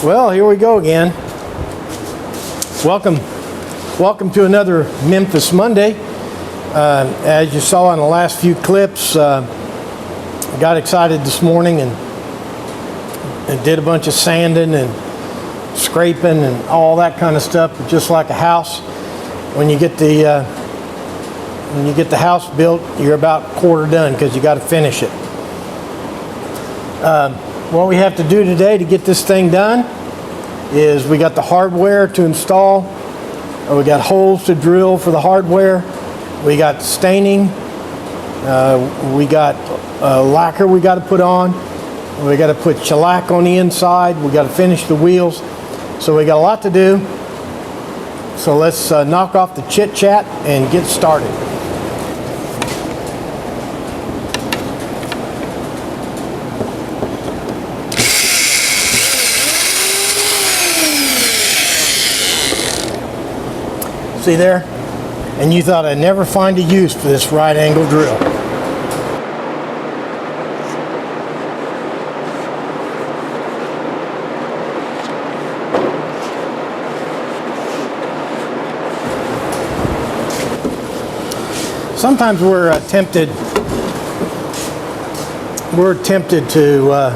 Well, here we go again. Welcome to another Memphis Monday. As you saw in the last few clips, I got excited this morning and did a bunch of sanding and scraping and all that kind of stuff. But just like a house, when you get the house built, you're about quarter done because you got to finish it. What we have to do today to get this thing done is we got the hardware to install. We got holes to drill for the hardware. We got staining. We got lacquer we got to put on. We got to put shellac on the inside. We got to finish the wheels. So we got a lot to do. So let's knock off the chit chat and get started. See there? And you thought I'd never find a use for this right angle drill. Sometimes we're tempted to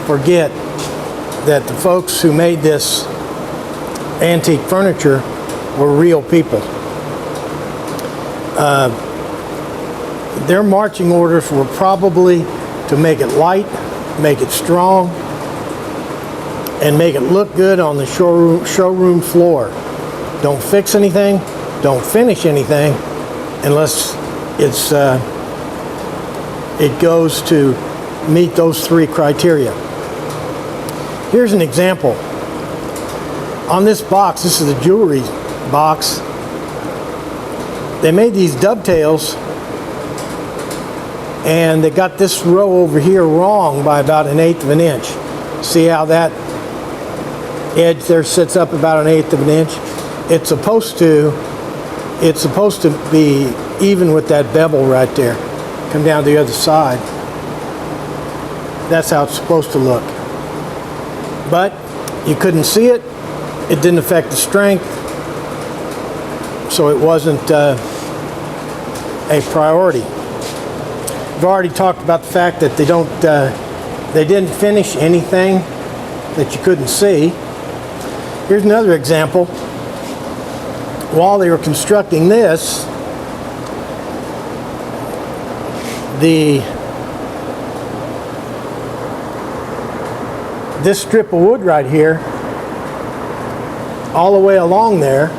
forget that the folks who made this antique furniture were real people. Their marching orders were probably to make it light, make it strong, and make it look good on the showroom floor. Don't fix anything, don't finish anything unless it goes to meet those three criteria. Here's an example. On this box, this is a jewelry box. They made these dovetails and they got this row over here wrong by about 1/8 of an inch. See how that edge there sits up about 1/8 of an inch? It's supposed to be even with that bevel right there. Come down the other side. That's how it's supposed to look. But you couldn't see it. It didn't affect the strength. So it wasn't a priority. We've already talked about the fact that they didn't finish anything that you couldn't see. Here's another example. While they were constructing this, this strip of wood right here, all the way along there,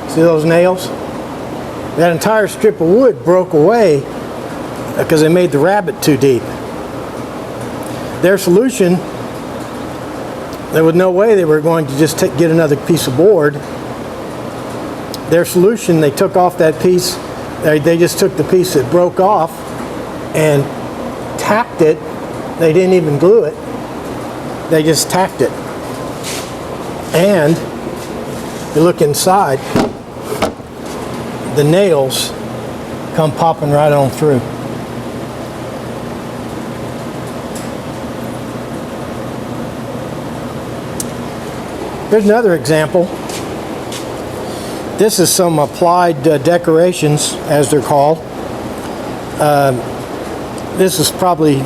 see those nails? That entire strip of wood broke away because they made the rabbet too deep. Their solution, there was no way they were going to just get another piece of board. Their solution, they took off that piece, they just took the piece that broke off and tacked it. They didn't even glue it. They just tacked it. And you look inside, the nails come popping right on through. Here's another example. This is some applied decorations, as they're called. This is probably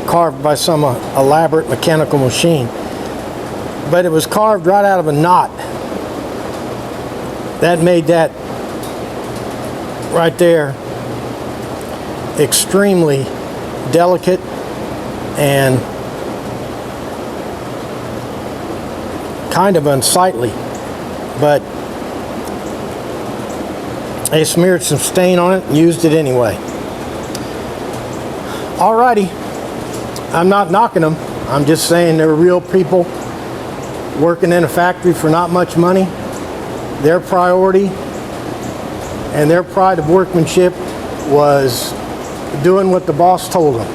carved by some elaborate mechanical machine. But it was carved right out of a knot. That made that right there extremely delicate and kind of unsightly. But they smeared some stain on it and used it anyway. Alrighty, I'm not knocking them. I'm just saying they're real people working in a factory for not much money. Their priority and their pride of workmanship was doing what the boss told them.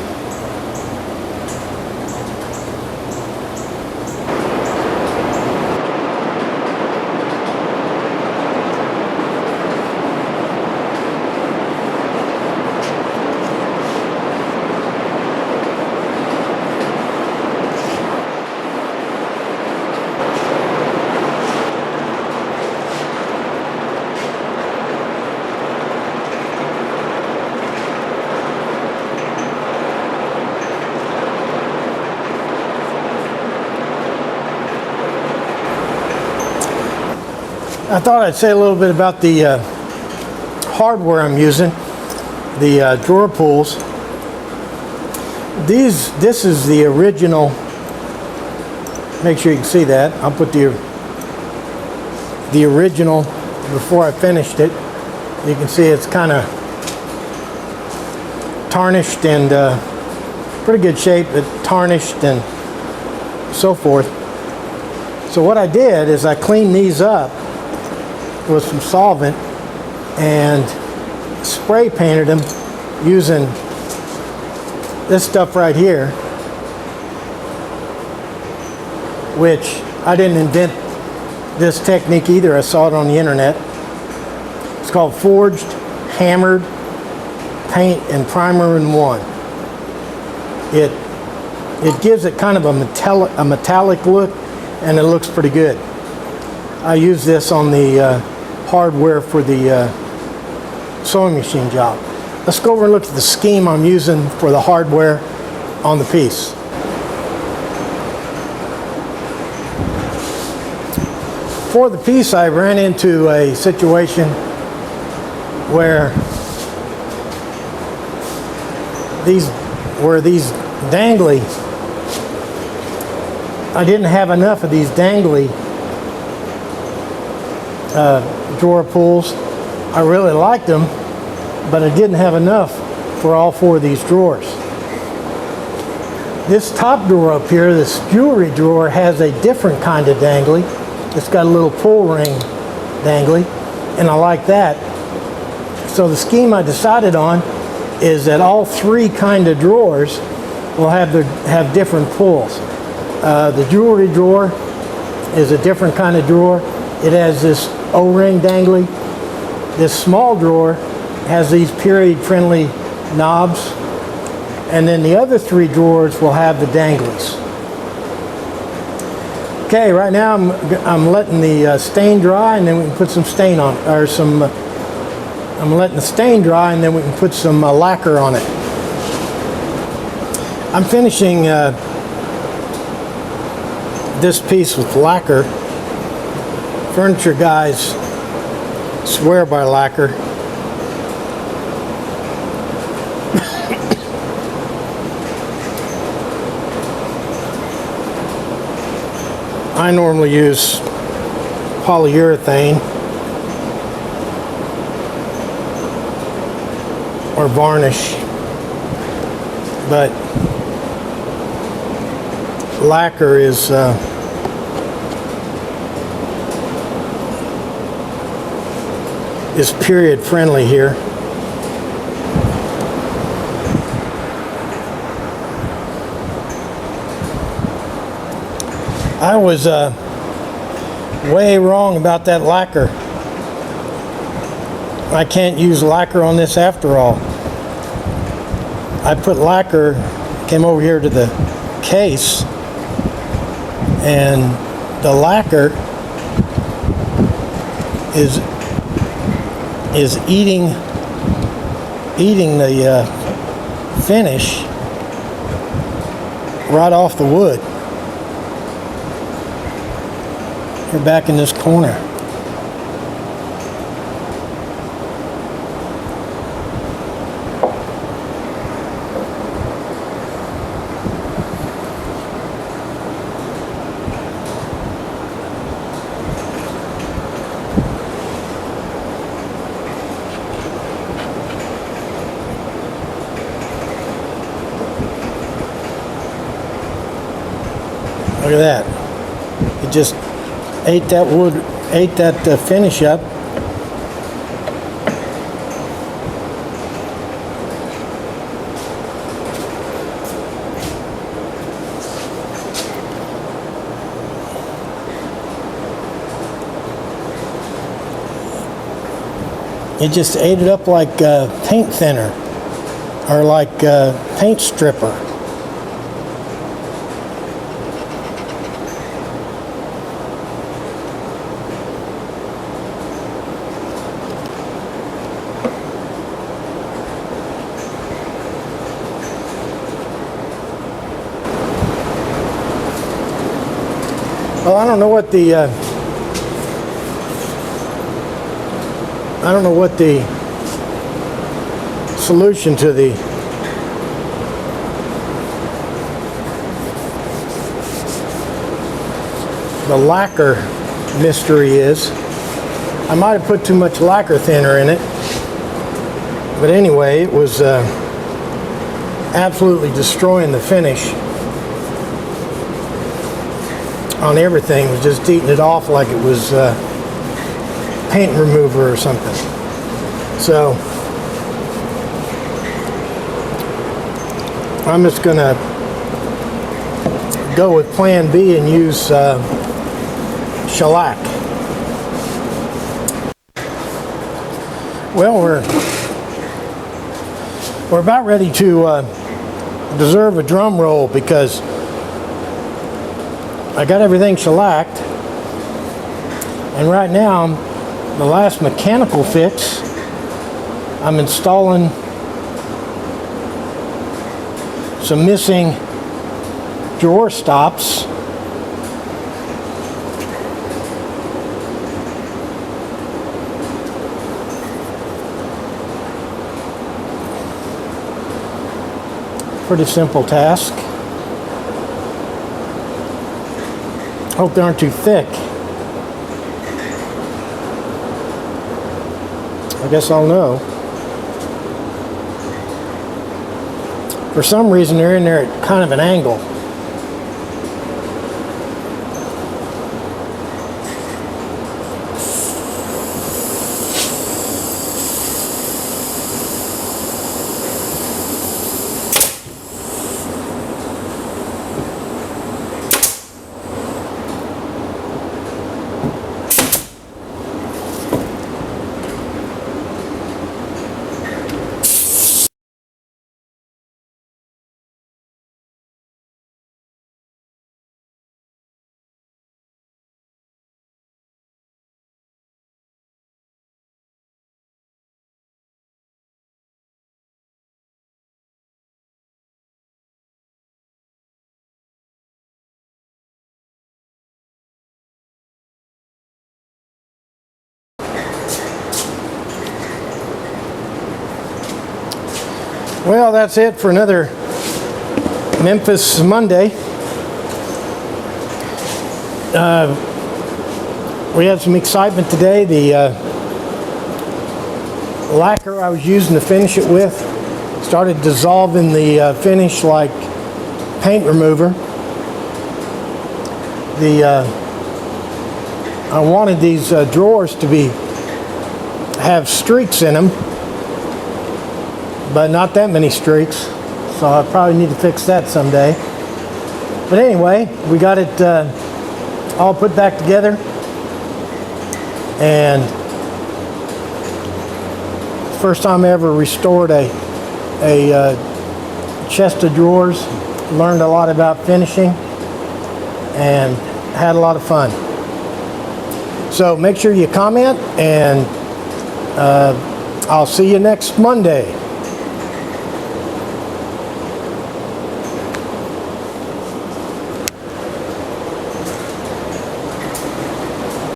I thought I'd say a little bit about the hardware I'm using, the drawer pulls. This is the original. Make sure you can see that. I'll put the original before I finished it. You can see it's kind of tarnished and pretty good shape, but tarnished and so forth. So what I did is I cleaned these up with some solvent and spray painted them using this stuff right here, which I didn't invent this technique either. I saw it on the internet. It's called forged, hammered, paint, and primer in one. It gives it kind of a metallic look, and it looks pretty good. I use this on the hardware for the sewing machine job. Let's go over and look at the scheme I'm using for the hardware on the piece. For the piece, I ran into a situation where these dangly, I didn't have enough of these dangly drawer pulls. I really liked them, but I didn't have enough for all four of these drawers. This top drawer up here, this jewelry drawer, has a different kind of dangly. It's got a little pull ring dangly, and I like that. So the scheme I decided on is that all three kind of drawers will have different pulls. The jewelry drawer is a different kind of drawer. It has this O-ring dangly. This small drawer has these period-friendly knobs, and then the other three drawers will have the danglies. Okay, right now I'm letting the stain dry, and then we can put some stain on it, or some. I'm letting the stain dry, and then we can put some lacquer on it. I'm finishing this piece with lacquer. Furniture guys swear by lacquer. I normally use polyurethane or varnish, but lacquer is period friendly here. I was way wrong about that lacquer. I can't use lacquer on this after all. I put lacquer, came over here to the case, and the lacquer is eating the finish right off the wood. We're back in this corner. Look at that. It just ate that wood, ate that finish up. It just ate it up like paint thinner or like paint stripper. Well, I don't know what the I don't know what the solution to the lacquer mystery is. I might have put too much lacquer thinner in it, but anyway, it was absolutely destroying the finish on everything. It was just eating it off like it was paint remover or something. So I'm just gonna go with plan B and use shellac. Well, we're about ready to deserve a drum roll because I got everything shellacked, and right now the last mechanical fix, I'm installing some missing drawer stops. Pretty simple task. Hope they aren't too thick. I guess I'll know. For some reason they're in there at kind of an angle. Well, that's it for another Memphis Monday. We had some excitement today. The lacquer I was using to finish it with started dissolving the finish like paint remover. I wanted these drawers to have streaks in them, but not that many streaks, so I probably need to fix that someday. But anyway, we got it all put back together, and first time I ever restored a chest of drawers. Learned a lot about finishing and had a lot of fun. So make sure you comment, and I'll see you next Monday.